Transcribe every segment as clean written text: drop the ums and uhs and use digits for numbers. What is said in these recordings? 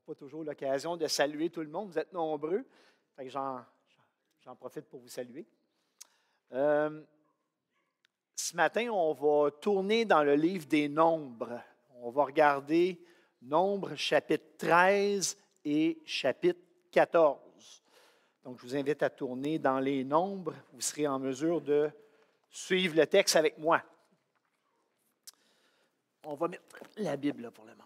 pas toujours l'occasion de saluer tout le monde. Vous êtes nombreux. Fait que j'en profite pour vous saluer. Ce matin, on va tourner dans le livre des Nombres. On va regarder Nombres, chapitre 13 et chapitre 14. Donc, je vous invite à tourner dans les Nombres. Vous serez en mesure de suivre le texte avec moi. On va mettre la Bible là pour le moment.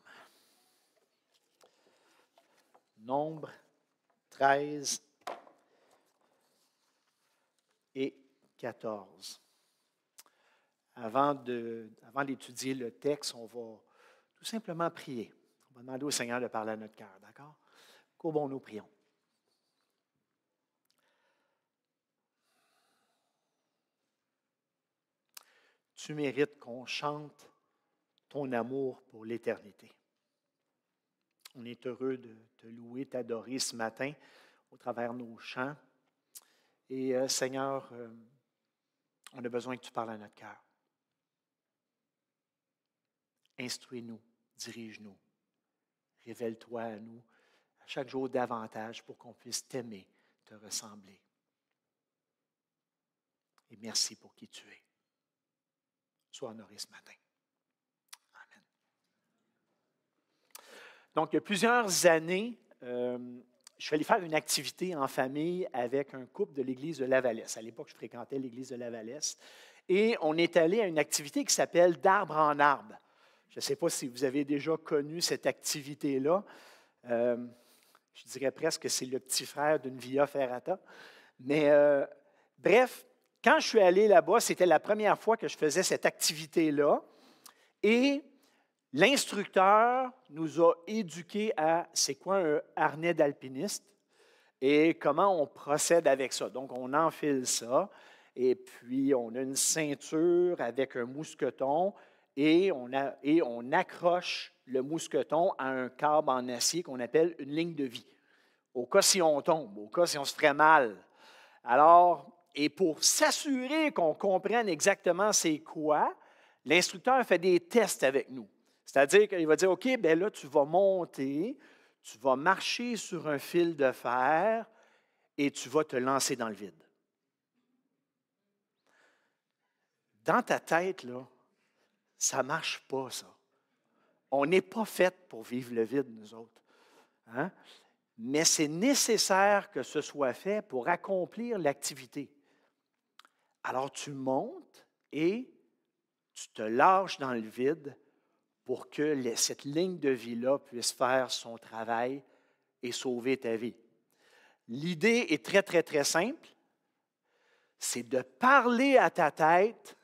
Nombres 13 et 14. Avant d'étudier le texte, on va tout simplement prier. On va demander au Seigneur de parler à notre cœur, d'accord? Courbons-nous, prions. Tu mérites qu'on chante ton amour pour l'éternité. On est heureux de te louer, t'adorer ce matin au travers de nos chants. Et Seigneur, on a besoin que tu parles à notre cœur. Instruis-nous, dirige-nous, révèle-toi à nous à chaque jour davantage pour qu'on puisse t'aimer, te ressembler. Et merci pour qui tu es. Sois honoré ce matin. Amen. Donc, il y a plusieurs années, je suis allé faire une activité en famille avec un couple de l'église de Lavalès. À l'époque, je fréquentais l'église de Lavalès. Et on est allé à une activité qui s'appelle d'arbre en arbre. Je ne sais pas si vous avez déjà connu cette activité-là. Je dirais presque que c'est le petit frère d'une Via Ferrata. Mais bref, quand je suis allé là-bas, c'était la première fois que je faisais cette activité-là. Et l'instructeur nous a éduqués à c'est quoi un harnais d'alpiniste et comment on procède avec ça. Donc, on enfile ça et puis on a une ceinture avec un mousqueton et on accroche le mousqueton à un câble en acier qu'on appelle une ligne de vie. Au cas si on tombe, au cas si on se ferait mal. Alors, et pour s'assurer qu'on comprenne exactement c'est quoi, l'instructeur fait des tests avec nous. C'est-à-dire qu'il va dire, OK, bien là, tu vas monter, tu vas marcher sur un fil de fer et tu vas te lancer dans le vide. Dans ta tête, là, ça ne marche pas, ça. On n'est pas fait pour vivre le vide, nous autres. Hein? Mais c'est nécessaire que ce soit fait pour accomplir l'activité. Alors, tu montes et tu te lâches dans le vide pour que cette ligne de vie-là puisse faire son travail et sauver ta vie. L'idée est très, très, très simple. C'est de parler à ta tête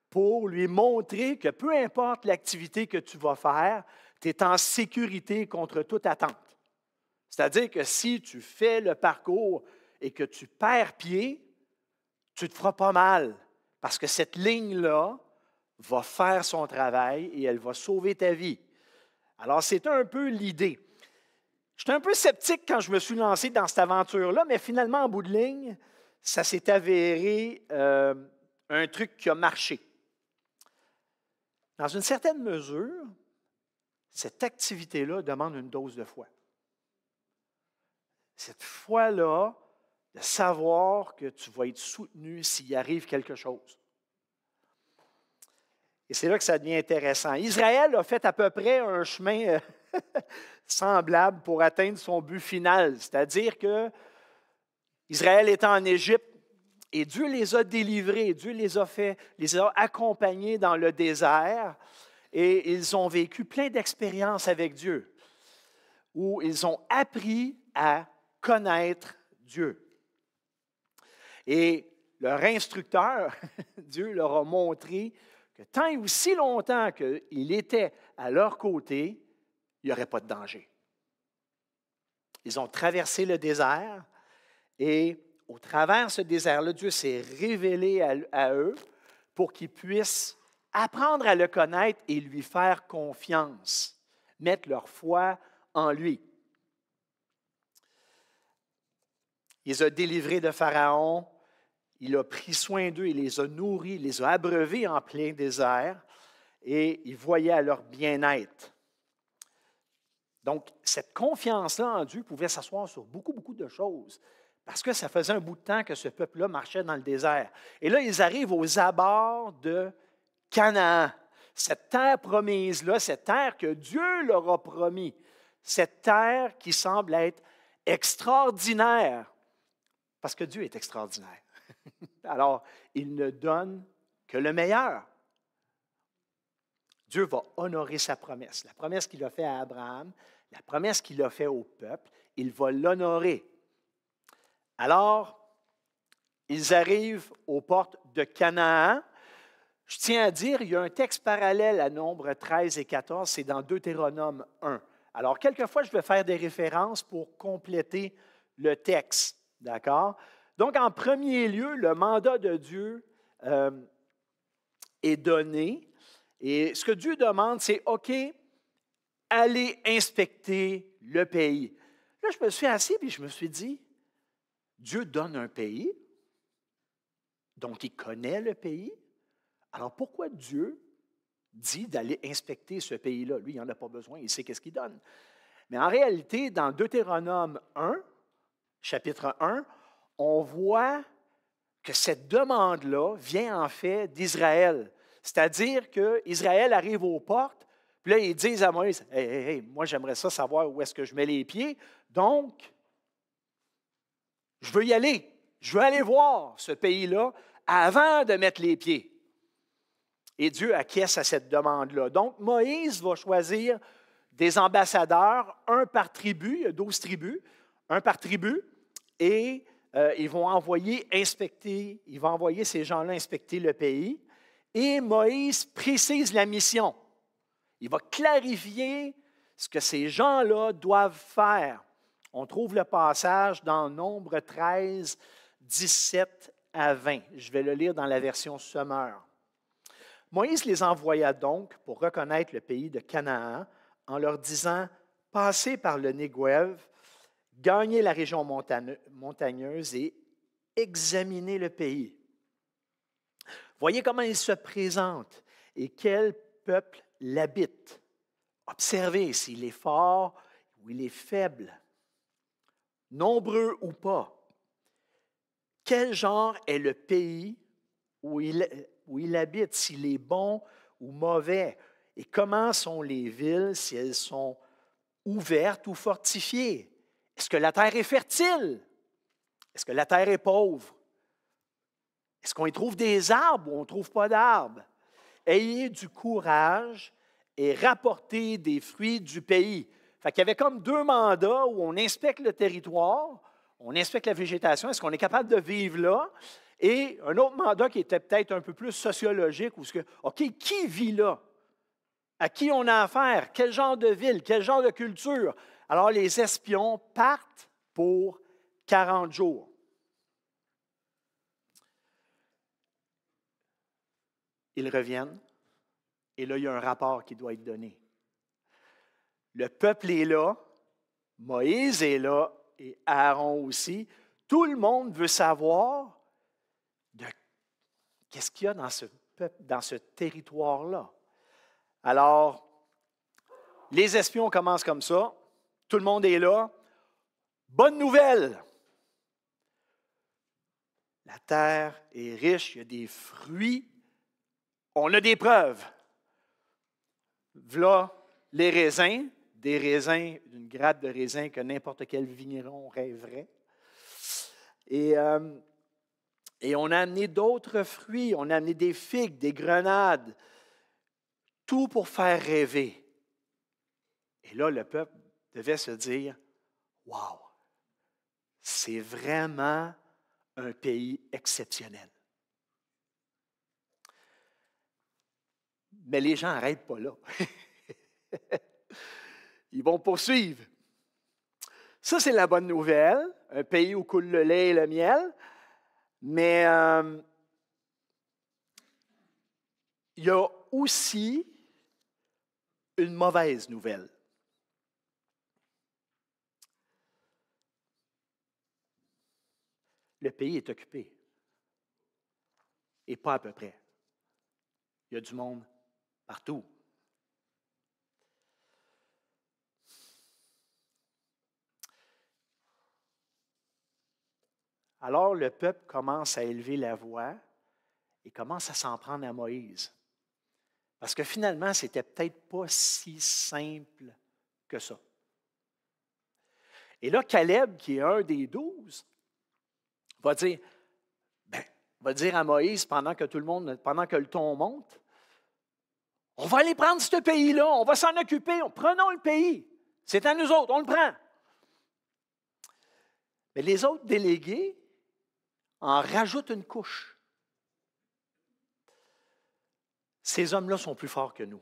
pour lui montrer que peu importe l'activité que tu vas faire, tu es en sécurité contre toute attente. C'est-à-dire que si tu fais le parcours et que tu perds pied, tu ne te feras pas mal parce que cette ligne-là va faire son travail et elle va sauver ta vie. Alors, c'est un peu l'idée. J'étais un peu sceptique quand je me suis lancé dans cette aventure-là, mais finalement, en bout de ligne, ça s'est avéré un truc qui a marché. Dans une certaine mesure, cette activité-là demande une dose de foi. Cette foi-là, de savoir que tu vas être soutenu s'il arrive quelque chose. Et c'est là que ça devient intéressant. Israël a fait à peu près un chemin semblable pour atteindre son but final, c'est-à-dire que Israël était en Égypte et Dieu les a délivrés, Dieu les a accompagnés dans le désert et ils ont vécu plein d'expériences avec Dieu où ils ont appris à connaître Dieu. Et leur instructeur, Dieu leur a montré que tant et aussi longtemps qu'il était à leur côté, il n'y aurait pas de danger. Ils ont traversé le désert et au travers de ce désert-là, Dieu s'est révélé à eux pour qu'ils puissent apprendre à le connaître et lui faire confiance, mettre leur foi en lui. Il les a délivrés de Pharaon, il a pris soin d'eux, il les a nourris, il les a abreuvés en plein désert et il voyait à leur bien-être. Donc, cette confiance-là en Dieu pouvait s'asseoir sur beaucoup, beaucoup de choses. Parce que ça faisait un bout de temps que ce peuple-là marchait dans le désert. Et là, ils arrivent aux abords de Canaan. Cette terre promise-là, cette terre que Dieu leur a promis. Cette terre qui semble être extraordinaire. Parce que Dieu est extraordinaire. Alors, il ne donne que le meilleur. Dieu va honorer sa promesse. La promesse qu'il a faite à Abraham, la promesse qu'il a faite au peuple, il va l'honorer. Alors, ils arrivent aux portes de Canaan. Je tiens à dire, il y a un texte parallèle à Nombres 13 et 14, c'est dans Deutéronome 1. Alors, quelquefois, je vais faire des références pour compléter le texte. D'accord? Donc, en premier lieu, le mandat de Dieu est donné. Et ce que Dieu demande, c'est, OK, allez inspecter le pays. Là, je me suis assis et je me suis dit, Dieu donne un pays, donc il connaît le pays. Alors pourquoi Dieu dit d'aller inspecter ce pays-là? Lui, il n'en a pas besoin, il sait qu'est-ce qu'il donne. Mais en réalité, dans Deutéronome 1, chapitre 1, on voit que cette demande-là vient en fait d'Israël. C'est-à-dire qu'Israël arrive aux portes, puis là, ils disent à Moïse, « Hey, moi j'aimerais ça savoir où est-ce que je mets les pieds, donc je veux y aller. Je veux aller voir ce pays-là avant de mettre les pieds. » Et Dieu acquiesce à cette demande-là. Donc, Moïse va choisir des ambassadeurs, un par tribu, il y a 12 tribus, un par tribu, et ils vont envoyer ces gens-là inspecter le pays. Et Moïse précise la mission. Il va clarifier ce que ces gens-là doivent faire. On trouve le passage dans Nombre 13, 17 à 20. Je vais le lire dans la version Semeur. Moïse les envoya donc pour reconnaître le pays de Canaan en leur disant, « Passez par le Néguev, gagnez la région montagneuse et examinez le pays. Voyez comment il se présente et quel peuple l'habite. Observez s'il est fort ou il est faible, nombreux ou pas. Quel genre est le pays où il habite, s'il est bon ou mauvais, et comment sont les villes, si elles sont ouvertes ou fortifiées. Est-ce que la terre est fertile? Est-ce que la terre est pauvre? Est-ce qu'on y trouve des arbres ou on ne trouve pas d'arbres? Ayez du courage et rapportez des fruits du pays. » Fait qu'il y avait comme deux mandats où on inspecte le territoire, on inspecte la végétation, est-ce qu'on est capable de vivre là? Et un autre mandat qui était peut-être un peu plus sociologique, où OK, qui vit là? À qui on a affaire? Quel genre de ville? Quel genre de culture? Alors, les espions partent pour 40 jours. Ils reviennent, et là, il y a un rapport qui doit être donné. Le peuple est là, Moïse est là, et Aaron aussi. Tout le monde veut savoir qu'est-ce qu'il y a dans ce peuple, dans ce territoire-là. Alors, les espions commencent comme ça. Tout le monde est là. Bonne nouvelle! La terre est riche, il y a des fruits. On a des preuves. Voilà les raisins, des raisins, d'une grappe de raisins que n'importe quel vigneron rêverait. Et on a amené d'autres fruits, on a amené des figues, des grenades, tout pour faire rêver. Et là, le peuple devait se dire, « Wow, c'est vraiment un pays exceptionnel. » Mais les gens n'arrêtent pas là. Ils vont poursuivre. Ça, c'est la bonne nouvelle, un pays où coule le lait et le miel. Mais il y a aussi une mauvaise nouvelle. Le pays est occupé. Et pas à peu près. Il y a du monde partout. Alors le peuple commence à élever la voix et commence à s'en prendre à Moïse. Parce que finalement, ce n'était peut-être pas si simple que ça. Et là, Caleb, qui est un des 12, va dire à Moïse pendant que le ton monte, on va aller prendre ce pays-là, on va s'en occuper, prenons le pays. C'est à nous autres, on le prend. Mais les autres délégués en rajoutent une couche. Ces hommes-là sont plus forts que nous.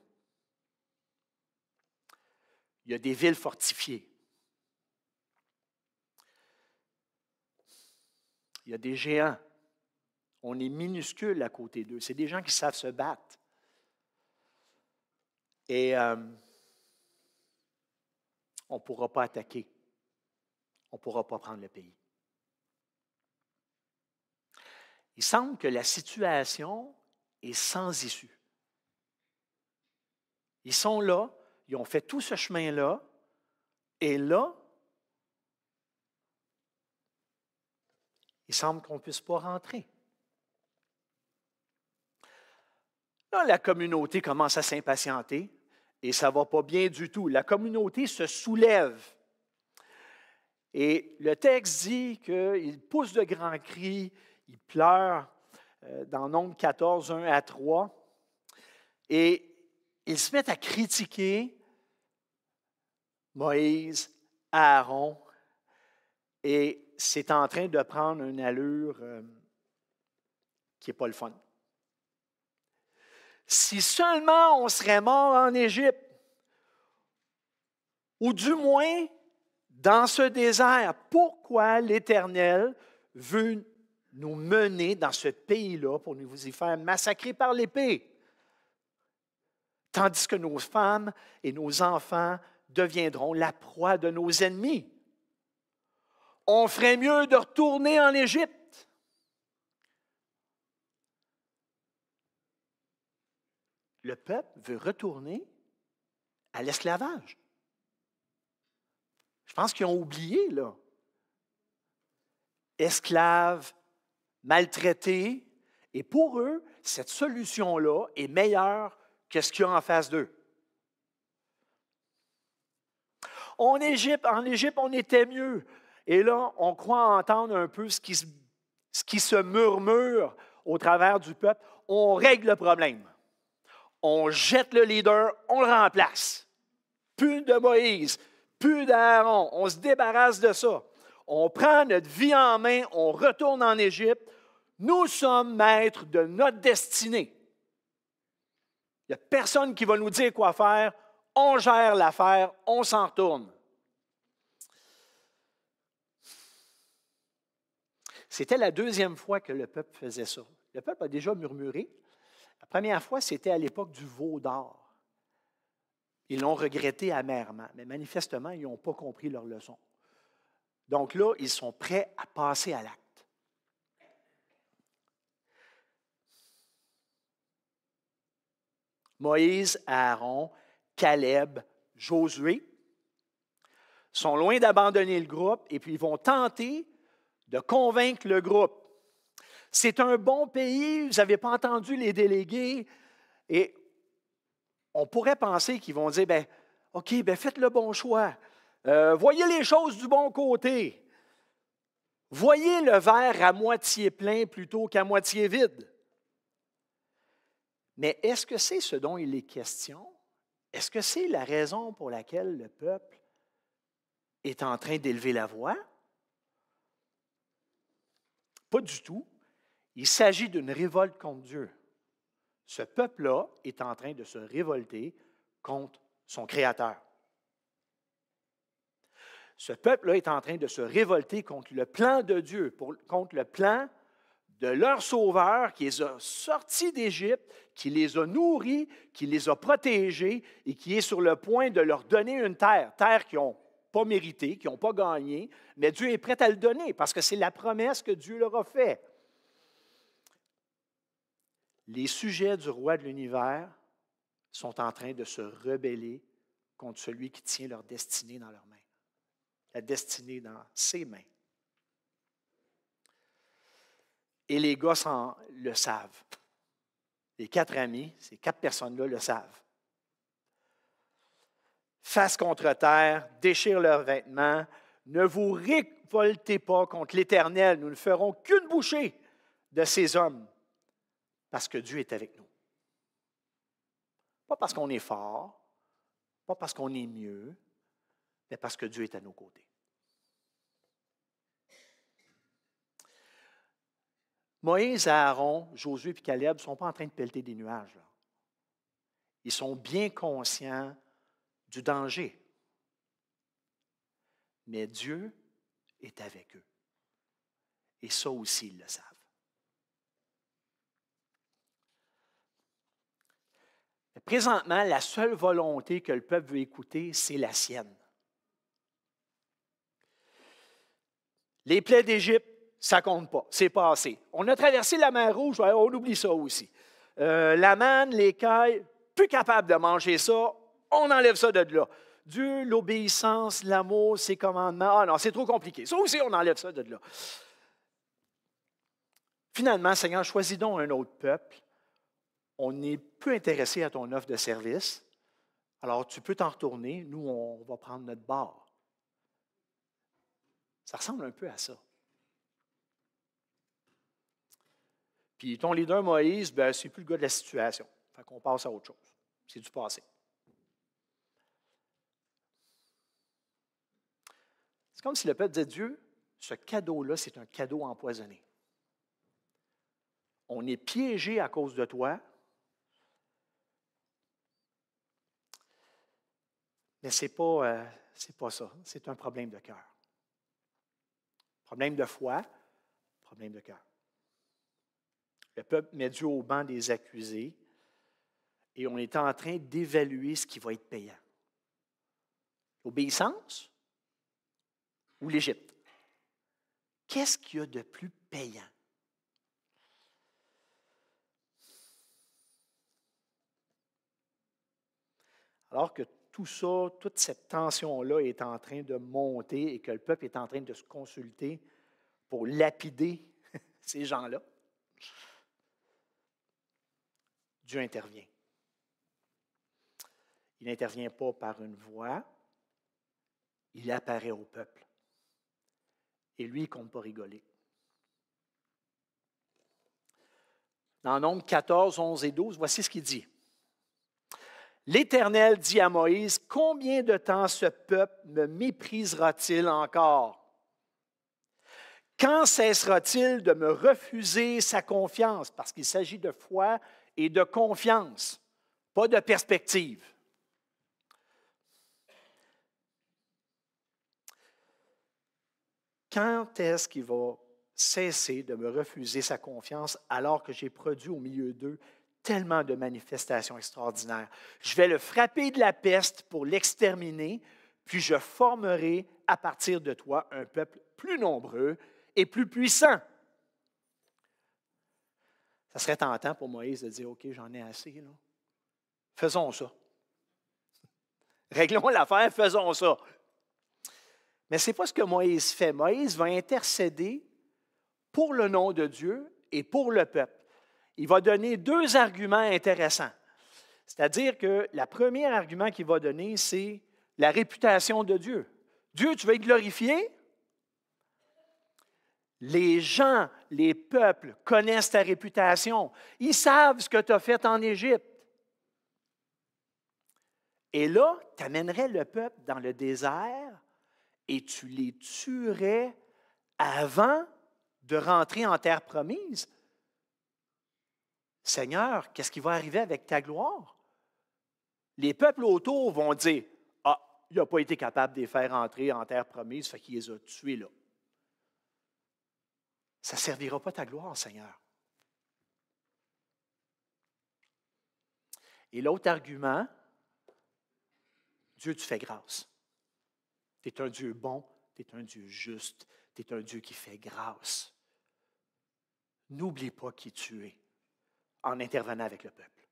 Il y a des villes fortifiées. Il y a des géants. On est minuscule à côté d'eux. C'est des gens qui savent se battre. Et on ne pourra pas attaquer. On ne pourra pas prendre le pays. Il semble que la situation est sans issue. Ils sont là, ils ont fait tout ce chemin-là, et là, il semble qu'on ne puisse pas rentrer. Là, la communauté commence à s'impatienter et ça ne va pas bien du tout. La communauté se soulève. Et le texte dit qu'ils poussent de grands cris, ils pleurent dans Nombre 14, 1 à 3. Et ils se mettent à critiquer Moïse, Aaron, et c'est en train de prendre une allure qui n'est pas le fun. Si seulement on serait mort en Égypte, ou du moins dans ce désert, pourquoi l'Éternel veut nous mener dans ce pays-là pour nous y faire massacrer par l'épée? Tandis que nos femmes et nos enfants deviendront la proie de nos ennemis. On ferait mieux de retourner en Égypte. Le peuple veut retourner à l'esclavage. Je pense qu'ils ont oublié, là. Esclaves, maltraités, et pour eux, cette solution-là est meilleure que ce qu'il y a en face d'eux. En Égypte, on était mieux. Et là, on croit entendre un peu ce qui se murmure au travers du peuple. On règle le problème. On jette le leader, on le remplace. Plus de Moïse, plus d'Aaron. On se débarrasse de ça. On prend notre vie en main, on retourne en Égypte. Nous sommes maîtres de notre destinée. Il n'y a personne qui va nous dire quoi faire. On gère l'affaire, on s'en retourne. C'était la deuxième fois que le peuple faisait ça. Le peuple a déjà murmuré. La première fois, c'était à l'époque du veau d'or. Ils l'ont regretté amèrement, mais manifestement, ils n'ont pas compris leur leçon. Donc là, ils sont prêts à passer à l'acte. Moïse, Aaron, Caleb, Josué sont loin d'abandonner le groupe et puis ils vont tenter de convaincre le groupe. C'est un bon pays, vous n'avez pas entendu les délégués. Et on pourrait penser qu'ils vont dire, OK, faites le bon choix. Voyez les choses du bon côté. Voyez le verre à moitié plein plutôt qu'à moitié vide. Mais est-ce que c'est ce dont il est question? Est-ce que c'est la raison pour laquelle le peuple est en train d'élever la voix? Pas du tout. Il s'agit d'une révolte contre Dieu. Ce peuple-là est en train de se révolter contre son Créateur. Ce peuple-là est en train de se révolter contre le plan de Dieu, contre le plan de leur Sauveur qui les a sortis d'Égypte, qui les a nourris, qui les a protégés et qui est sur le point de leur donner une terre qu'ils n'ont pas méritée, qu'ils n'ont pas gagnée, mais Dieu est prêt à le donner parce que c'est la promesse que Dieu leur a faite. Les sujets du roi de l'univers sont en train de se rebeller contre celui qui tient leur destinée dans leurs mains, la destinée dans ses mains. Et les gars le savent. Les 4 amis, ces 4 personnes-là le savent. Face contre terre, déchirent leurs vêtements. Ne vous révoltez pas contre l'Éternel. Nous ne ferons qu'une bouchée de ces hommes parce que Dieu est avec nous. Pas parce qu'on est fort, pas parce qu'on est mieux, mais parce que Dieu est à nos côtés. Moïse, Aaron, Josué et Caleb ne sont pas en train de pelleter des nuages, là. Ils sont bien conscients du danger. Mais Dieu est avec eux. Et ça aussi, ils le savent. Mais présentement, la seule volonté que le peuple veut écouter, c'est la sienne. Les plaies d'Égypte, ça ne compte pas, c'est passé. On a traversé la mer Rouge, on oublie ça aussi. La manne, l'écaille, plus capable de manger ça, on enlève ça de là. Dieu, l'obéissance, l'amour, ses commandements, ah non, c'est trop compliqué. Ça aussi, on enlève ça de là. Finalement, Seigneur, choisis donc un autre peuple. On n'est plus intéressé à ton offre de service. Alors, tu peux t'en retourner. Nous, on va prendre notre part. Ça ressemble un peu à ça. Puis ton leader Moïse, c'est plus le gars de la situation. Fait qu'on passe à autre chose. C'est du passé. C'est comme si le peuple disait, Dieu, ce cadeau-là, c'est un cadeau empoisonné. On est piégé à cause de toi, mais ce n'est pas ça. C'est un problème de cœur. Problème de foi, problème de cœur. Le peuple met Dieu au banc des accusés et on est en train d'évaluer ce qui va être payant. L'obéissance ou l'Égypte? Qu'est-ce qu'il y a de plus payant? Alors que tout ça, toute cette tension-là est en train de monter et que le peuple est en train de se consulter pour lapider ces gens-là, Dieu intervient. Il n'intervient pas par une voix, il apparaît au peuple. Et lui, il ne compte pas rigoler. Dans Nombre 14, 11 et 12, voici ce qu'il dit. L'Éternel dit à Moïse, « Combien de temps ce peuple me méprisera-t-il encore? Quand cessera-t-il de me refuser sa confiance? » Parce qu'il s'agit de foi et de confiance, pas de perspective. Quand est-ce qu'il va cesser de me refuser sa confiance alors que j'ai produit au milieu d'eux tellement de manifestations extraordinaires? Je vais le frapper de la peste pour l'exterminer, puis je formerai à partir de toi un peuple plus nombreux et plus puissant. Ça serait tentant pour Moïse de dire, OK, j'en ai assez, là. Faisons ça. Réglons l'affaire, faisons ça. Mais ce n'est pas ce que Moïse fait. Moïse va intercéder pour le nom de Dieu et pour le peuple. Il va donner 2 arguments intéressants. C'est-à-dire que le premier argument qu'il va donner, c'est la réputation de Dieu. Dieu, tu veux être glorifié? Les gens, les peuples connaissent ta réputation. Ils savent ce que tu as fait en Égypte. Et là, tu amènerais le peuple dans le désert et tu les tuerais avant de rentrer en terre promise. Seigneur, qu'est-ce qui va arriver avec ta gloire? Les peuples autour vont dire, « Ah, il n'a pas été capable de les faire entrer en terre promise, fait qu'il les a tués là. » Ça ne servira pas ta gloire, Seigneur. Et l'autre argument, Dieu, tu fais grâce. Tu es un Dieu bon, tu es un Dieu juste, tu es un Dieu qui fait grâce. N'oublie pas qui tu es en intervenant avec le peuple.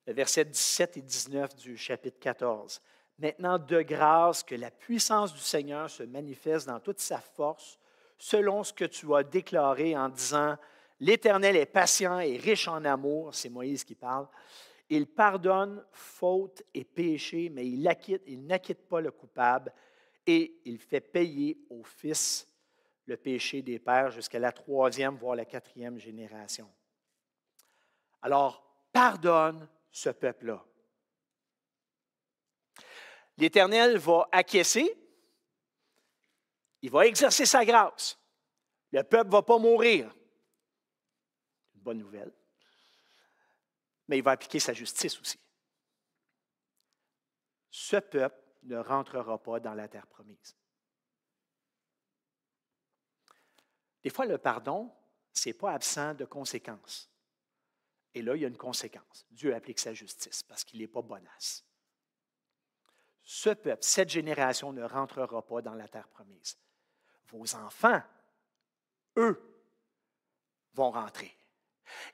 Le verset 17 et 19 du chapitre 14. maintenant de grâce que la puissance du Seigneur se manifeste dans toute sa force, selon ce que tu as déclaré en disant, l'Éternel est patient et riche en amour, c'est Moïse qui parle, il pardonne faute et péché, mais il n'acquitte pas le coupable et il fait payer au Fils le péché des pères jusqu'à la 3e, voire la 4e génération. Alors, pardonne ce peuple-là. L'Éternel va acquiescer, il va exercer sa grâce. Le peuple ne va pas mourir. Une bonne nouvelle. Mais il va appliquer sa justice aussi. Ce peuple ne rentrera pas dans la terre promise. Des fois, le pardon, ce n'est pas absent de conséquences. Et là, il y a une conséquence. Dieu applique sa justice parce qu'il n'est pas bonasse. Ce peuple, cette génération ne rentrera pas dans la terre promise. Vos enfants, eux, vont rentrer.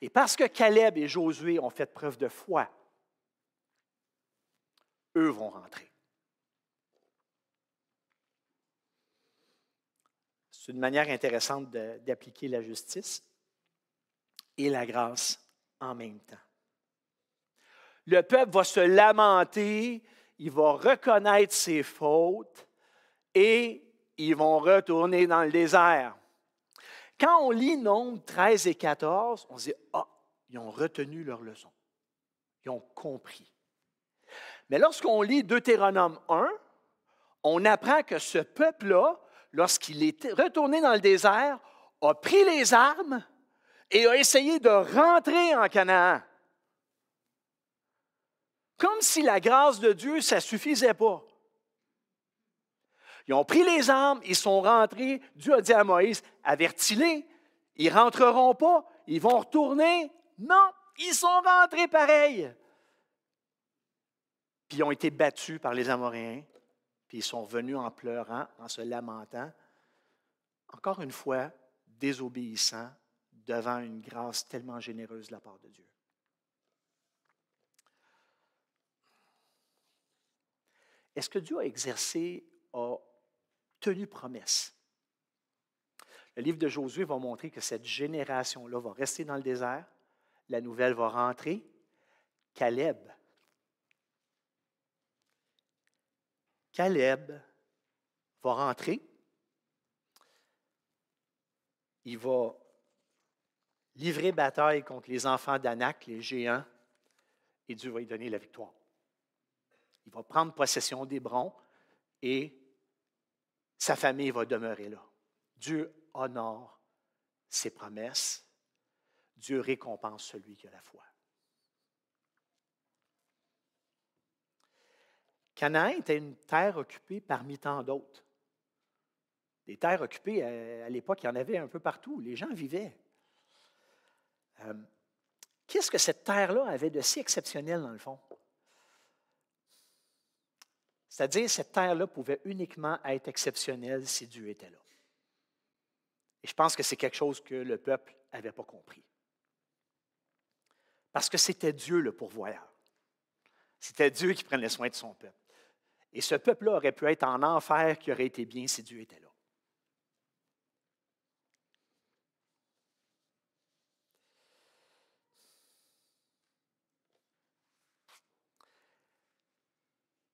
Et parce que Caleb et Josué ont fait preuve de foi, eux vont rentrer. C'est une manière intéressante d'appliquer la justice et la grâce en même temps. Le peuple va se lamenter, il va reconnaître ses fautes et ils vont retourner dans le désert. Quand on lit Nombres 13 et 14, on se dit « Ah, ils ont retenu leur leçon. Ils ont compris. » Mais lorsqu'on lit Deutéronome 1, on apprend que ce peuple-là, lorsqu'il est retourné dans le désert, a pris les armes et a essayé de rentrer en Canaan. Comme si la grâce de Dieu, ça ne suffisait pas. Ils ont pris les armes, ils sont rentrés. Dieu a dit à Moïse, avertis-les, ils ne rentreront pas, ils vont retourner. Non, ils sont rentrés pareil. Puis ils ont été battus par les Amoréens, puis ils sont revenus en pleurant, en se lamentant. Encore une fois, désobéissants devant une grâce tellement généreuse de la part de Dieu. Est-ce que Dieu a tenu promesse? Le livre de Josué va montrer que cette génération-là va rester dans le désert. La nouvelle va rentrer. Caleb va rentrer. Il va livrer bataille contre les enfants d'Anak, les géants, et Dieu va lui donner la victoire. Il va prendre possession d'Hébron et sa famille va demeurer là. Dieu honore ses promesses. Dieu récompense celui qui a la foi. Canaan était une terre occupée parmi tant d'autres. Des terres occupées, à l'époque, il y en avait un peu partout. Les gens vivaient. Qu'est-ce que cette terre-là avait de si exceptionnel dans le fond? C'est-à-dire, cette terre-là pouvait uniquement être exceptionnelle si Dieu était là. Et je pense que c'est quelque chose que le peuple n'avait pas compris. Parce que c'était Dieu le pourvoyeur. C'était Dieu qui prenait soin de son peuple. Et ce peuple-là aurait pu être en enfer qui aurait été bien si Dieu était là.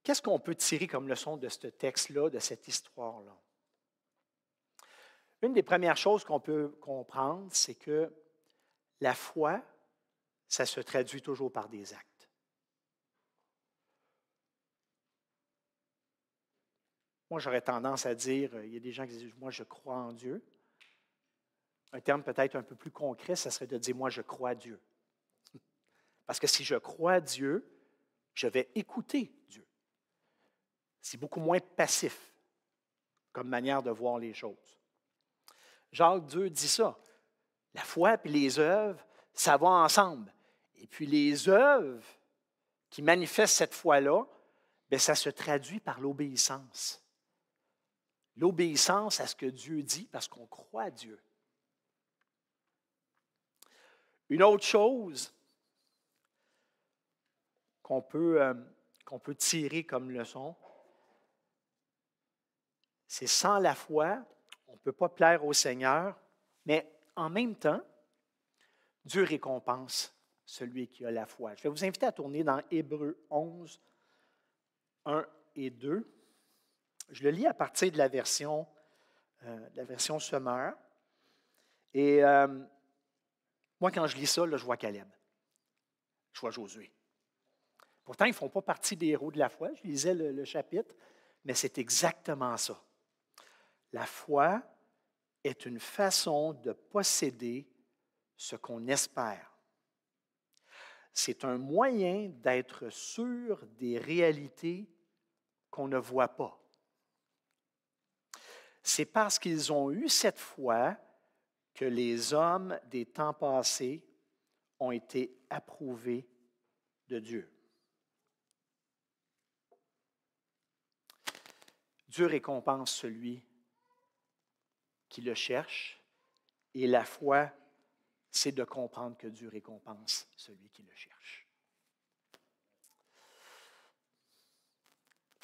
Qu'est-ce qu'on peut tirer comme leçon de ce texte-là, de cette histoire-là? Une des premières choses qu'on peut comprendre, c'est que la foi, ça se traduit toujours par des actes. Moi, j'aurais tendance à dire, il y a des gens qui disent, moi, je crois en Dieu. Un terme peut-être un peu plus concret, ça serait de dire, moi, je crois à Dieu. Parce que si je crois à Dieu, je vais écouter Dieu. C'est beaucoup moins passif comme manière de voir les choses. Jacques 2 dit ça. La foi et les œuvres, ça va ensemble. Et puis les œuvres qui manifestent cette foi-là, bien, ça se traduit par l'obéissance. L'obéissance à ce que Dieu dit parce qu'on croit à Dieu. Une autre chose qu'on peut qu'on peut tirer comme leçon, c'est sans la foi, on ne peut pas plaire au Seigneur, mais en même temps, Dieu récompense celui qui a la foi. Je vais vous inviter à tourner dans Hébreux 11, 1 et 2. Je le lis à partir de la version Semeur. Et moi, quand je lis ça, là, je vois Caleb. Je vois Josué. Pourtant, ils ne font pas partie des héros de la foi. Je lisais le chapitre, mais c'est exactement ça. La foi est une façon de posséder ce qu'on espère. C'est un moyen d'être sûr des réalités qu'on ne voit pas. C'est parce qu'ils ont eu cette foi que les hommes des temps passés ont été approuvés de Dieu. Dieu récompense celui qui le cherche, et la foi, c'est de comprendre que Dieu récompense celui qui le cherche.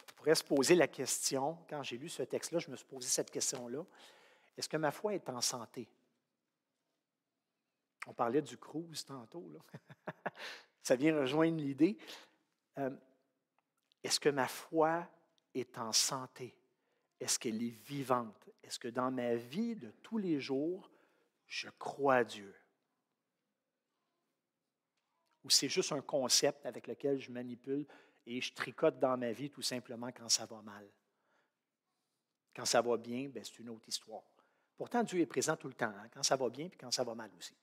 On pourrait se poser la question, quand j'ai lu ce texte-là, je me suis posé cette question-là, est-ce que ma foi est en santé? On parlait du cruise tantôt, là. Ça vient rejoindre l'idée. Est-ce que ma foi est en santé? Est-ce qu'elle est vivante? Est-ce que dans ma vie de tous les jours, je crois à Dieu? Ou c'est juste un concept avec lequel je manipule et je tricote dans ma vie tout simplement quand ça va mal? Quand ça va bien, bien, c'est une autre histoire. Pourtant, Dieu est présent tout le temps, hein, quand ça va bien et quand ça va mal aussi.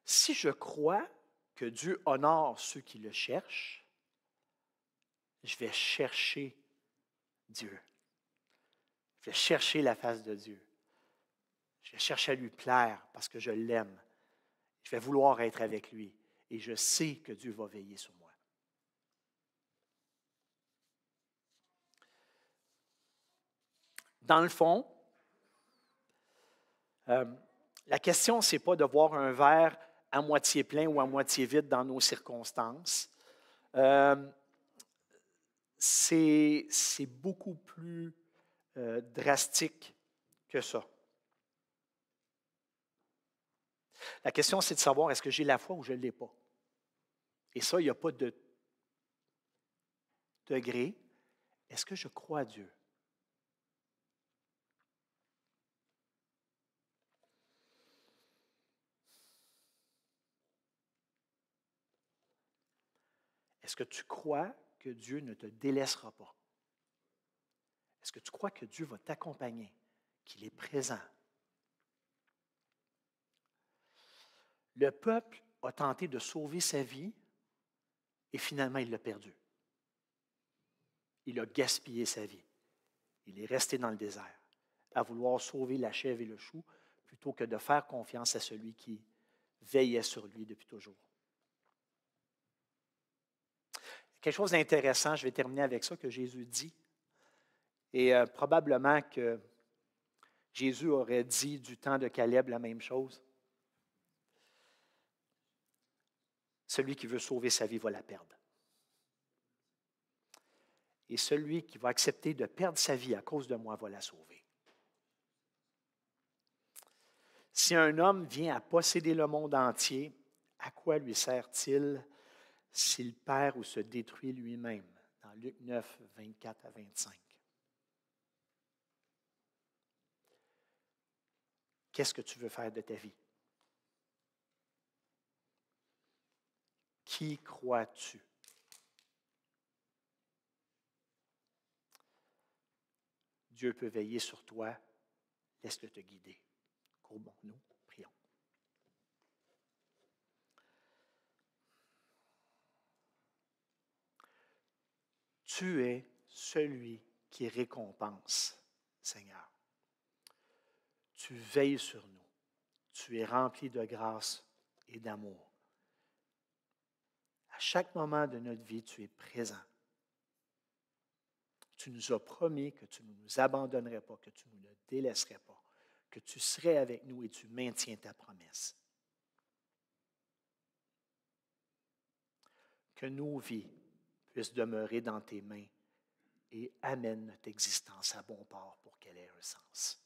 Si je crois que Dieu honore ceux qui le cherchent, je vais chercher Dieu. Je vais chercher la face de Dieu. Je vais chercher à lui plaire parce que je l'aime. Je vais vouloir être avec lui et je sais que Dieu va veiller sur moi. Dans le fond, la question, ce n'est pas de voir un verre à moitié plein ou à moitié vide dans nos circonstances. C'est beaucoup plus drastique que ça. La question, c'est de savoir, est-ce que j'ai la foi ou je ne l'ai pas? Et ça, il n'y a pas de degré. Est-ce que je crois à Dieu? Est-ce que tu crois que Dieu ne te délaissera pas? Est-ce que tu crois que Dieu va t'accompagner, qu'il est présent? Le peuple a tenté de sauver sa vie et finalement il l'a perdu. Il a gaspillé sa vie. Il est resté dans le désert à vouloir sauver la chèvre et le chou plutôt que de faire confiance à celui qui veillait sur lui depuis toujours. Quelque chose d'intéressant, je vais terminer avec ça, que Jésus dit. Et probablement que Jésus aurait dit du temps de Caleb la même chose. Celui qui veut sauver sa vie va la perdre. Et celui qui va accepter de perdre sa vie à cause de moi va la sauver. Si un homme vient à posséder le monde entier, à quoi lui sert-il s'il perd ou se détruit lui-même? Dans Luc 9, 24 à 25. Qu'est-ce que tu veux faire de ta vie? Qui crois-tu? Dieu peut veiller sur toi. Laisse-le te guider. Courbons-nous, prions. Tu es celui qui récompense, Seigneur. Tu veilles sur nous. Tu es rempli de grâce et d'amour. À chaque moment de notre vie, tu es présent. Tu nous as promis que tu ne nous abandonnerais pas, que tu ne nous délaisserais pas, que tu serais avec nous et tu maintiens ta promesse. que nos vies puissent demeurer dans tes mains et amène notre existence à bon port pour qu'elle ait un sens.